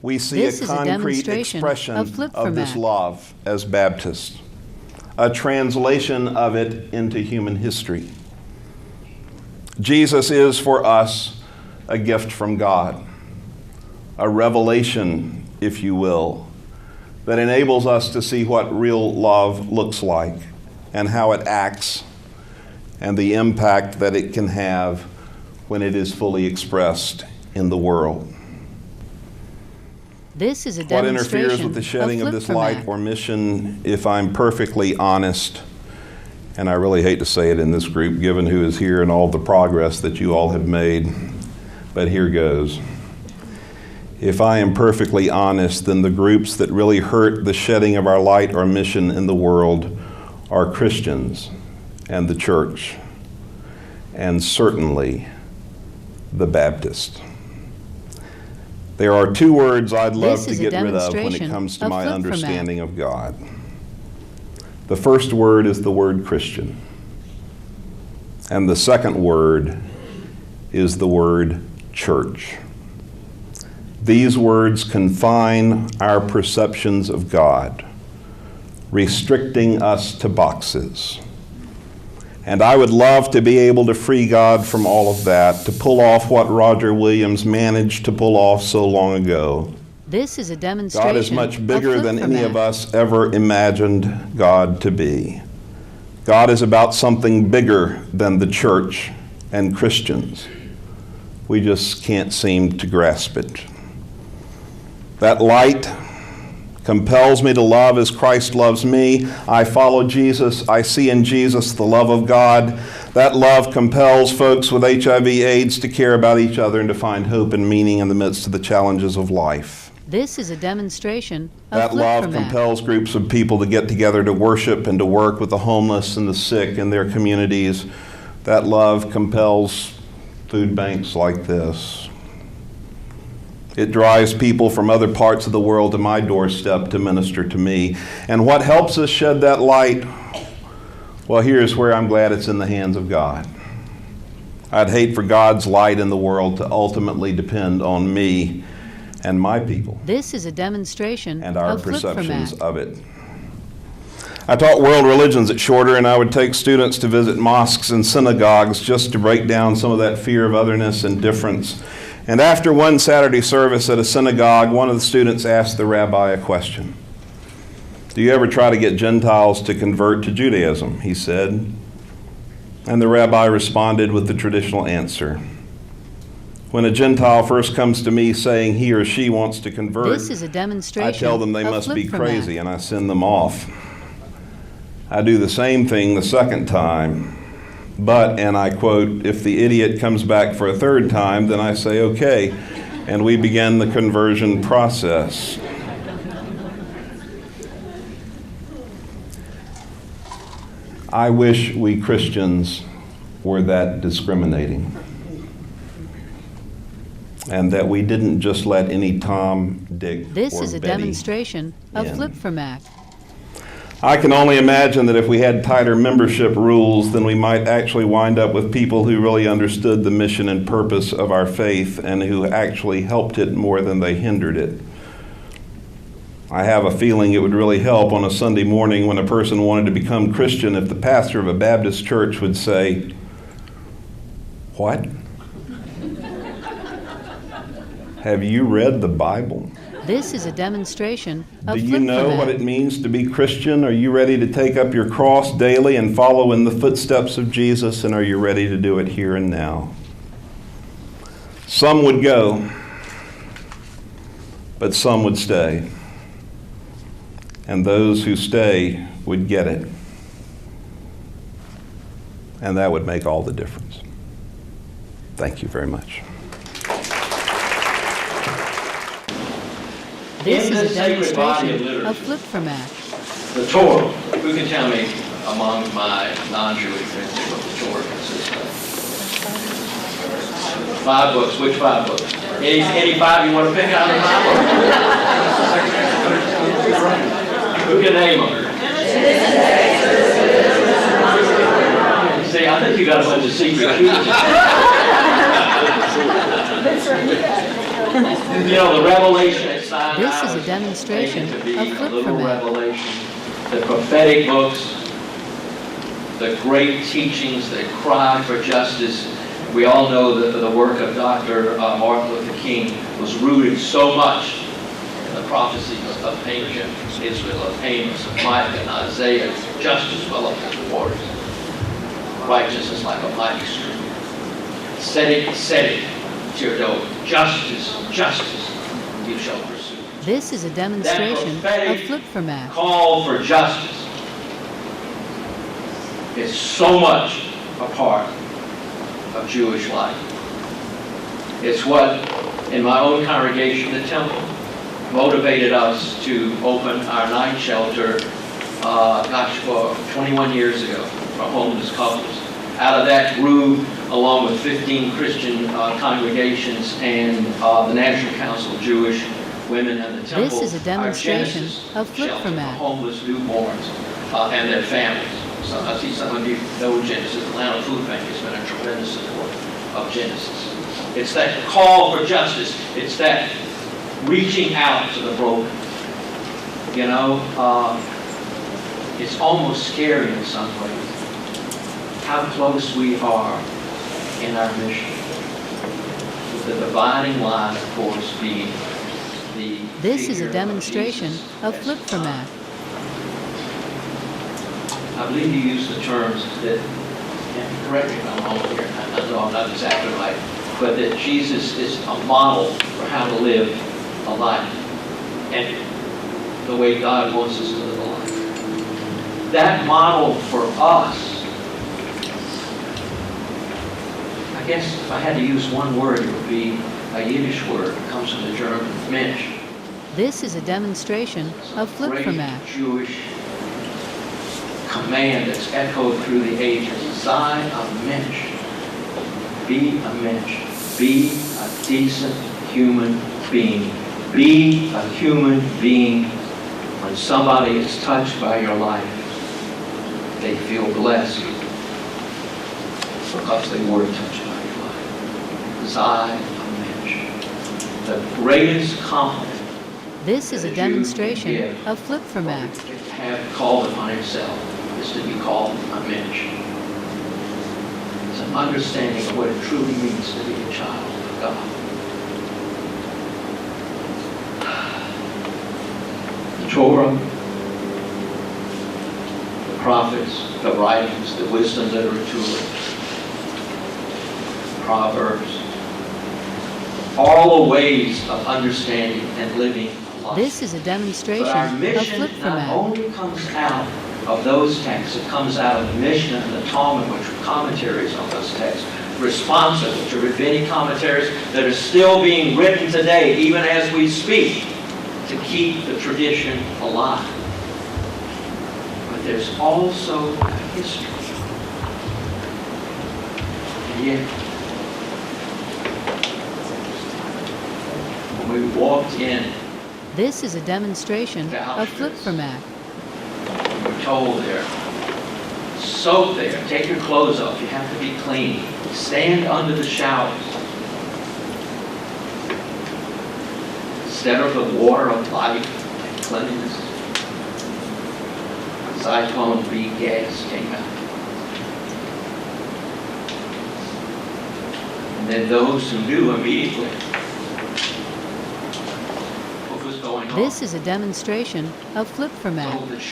We see a concrete expression of this love as Baptists, a translation of it into human history. Jesus is for us a gift from God, a revelation, if you will, that enables us to see what real love looks like and how it acts and the impact that it can have when it is fully expressed in the world. This is a What demonstration interferes with the shedding of this light or mission, if I'm perfectly honest, and I really hate to say it in this group, given who is here and all the progress that you all have made, but here goes. If I am perfectly honest, then the groups that really hurt the shedding of our light or mission in the world are Christians and the church, and certainly the Baptists. There are two words I'd love to get rid of when it comes to my understanding of God. The first word is the word Christian, and the second word is the word church. These words confine our perceptions of God, restricting us to boxes. And I would love to be able to free God from all of that, to pull off what Roger Williams managed to pull off so long ago. This is a demonstration. God is much bigger than any of us ever imagined God to be. God is about something bigger than the church and Christians. We just can't seem to grasp it. That light compels me to love as Christ loves me. I follow Jesus. I see in Jesus the love of God. That love compels folks with HIV/AIDS to care about each other and to find hope and meaning in the midst of the challenges of life. This is a demonstration of that love compels groups of people to get together to worship and to work with the homeless and the sick in their communities. That love compels food banks like this. It drives people from other parts of the world to my doorstep to minister to me. And what helps us shed that light? Well, here's where I'm glad it's in the hands of God. I'd hate for God's light in the world to ultimately depend on me and my people. This is a demonstration and our perceptions of it. I taught world religions at Shorter, and I would take students to visit mosques and synagogues just to break down some of that fear of otherness and difference. And after one Saturday service at a synagogue, one of the students asked the rabbi a question. "Do you ever try to get Gentiles to convert to Judaism?" he said. And the rabbi responded with the traditional answer. "When a Gentile first comes to me saying he or she wants to convert, this is a demonstration I tell them they must be crazy and I send them off. I do the same thing the second time. But," and I quote, "if the idiot comes back for a third time, then I say, okay," and we begin the conversion process. I wish we Christians were that discriminating, and that we didn't just let any Tom, Dick, this or is a Betty demonstration of Flip-for-Mac. I can only imagine that if we had tighter membership rules, then we might actually wind up with people who really understood the mission and purpose of our faith and who actually helped it more than they hindered it. I have a feeling it would really help on a Sunday morning when a person wanted to become Christian if the pastor of a Baptist church would say, "What? Have you read the Bible? This is a demonstration of Do you know what it means to be Christian? Are you ready to take up your cross daily and follow in the footsteps of Jesus? And are you ready to do it here and now?" Some would go, but some would stay. And those who stay would get it. And that would make all the difference. Thank you very much. This is a demonstration of Flip-for-Mac. The Torah. Who can tell me among my non-Jewish friends what the Torah consists of? 5 books. Which 5 books? Any 5 you want to pick out of the Bible? Who can name them? See, I think you got a bunch of secret Jews. You know, the revelation at Sinai This is a was demonstration taken to be of a flip little format. revelation. The prophetic books, the great teachings that cry for justice. We all know that the work of Dr. Martin Luther King was rooted so much in the prophecies of ancient Israel, of Amos, of Micah, and Isaiah. Justice well up the waters. Righteousness like a mighty stream. Set it to your door. Justice, justice, you shall pursue. This is a demonstration of flip format. Call for justice is so much a part of Jewish life. It's what, in my own congregation, the temple, motivated us to open our night shelter, for 21 years ago, for homeless couples. Out of that grew, along with 15 Christian congregations and the National Council of Jewish Women and the Temple. This is a demonstration our Genesis of flip shelter format. for homeless newborns and their families. So I see some of you know Genesis. Atlanta Food Bank has been a tremendous support of Genesis. It's that call for justice. It's that reaching out to the broken. You know, it's almost scary in some ways how close we are in our mission. With the dividing line, of course, being the This is figure a of demonstration Jesus of as flip the format. I believe you used the terms that, and correct me if I'm wrong here, I know I'm not exactly right, but that Jesus is a model for how to live a life and the way God wants us to live a life. That model for us, I guess if I had to use one word, it would be a Yiddish word. It comes from the German Mensch. This is a demonstration of flip Great format. Jewish command that's echoed through the ages. Sei a Mensch. Be a Mensch. Be a decent human being. Be a human being. When somebody is touched by your life, they feel blessed because they were touched by your life. Sei a Mensch. The greatest compliment This is a demonstration of flip format. have called upon himself is to be called a Mensch. It's an understanding of what it truly means to be a child of God. The Torah, the prophets, the writings, the wisdom literature, Proverbs, all the ways of understanding and living life. This is a demonstration But our of mission flip not format. only comes out of those texts, it comes out of the Mishnah and the Talmud, which are commentaries on those texts, responsive, which are rabbinic commentaries that are still being written today, even as we speak, to keep the tradition alive. But there's also a history. And yet, when we walked in, This is a demonstration of flip format. we're told there, soak there, take your clothes off, you have to be clean. Stand under the showers. Instead of the water of life and cleanliness, Zyklon B gas came out. And then those who knew immediately what was going on This is a demonstration of flip format. told the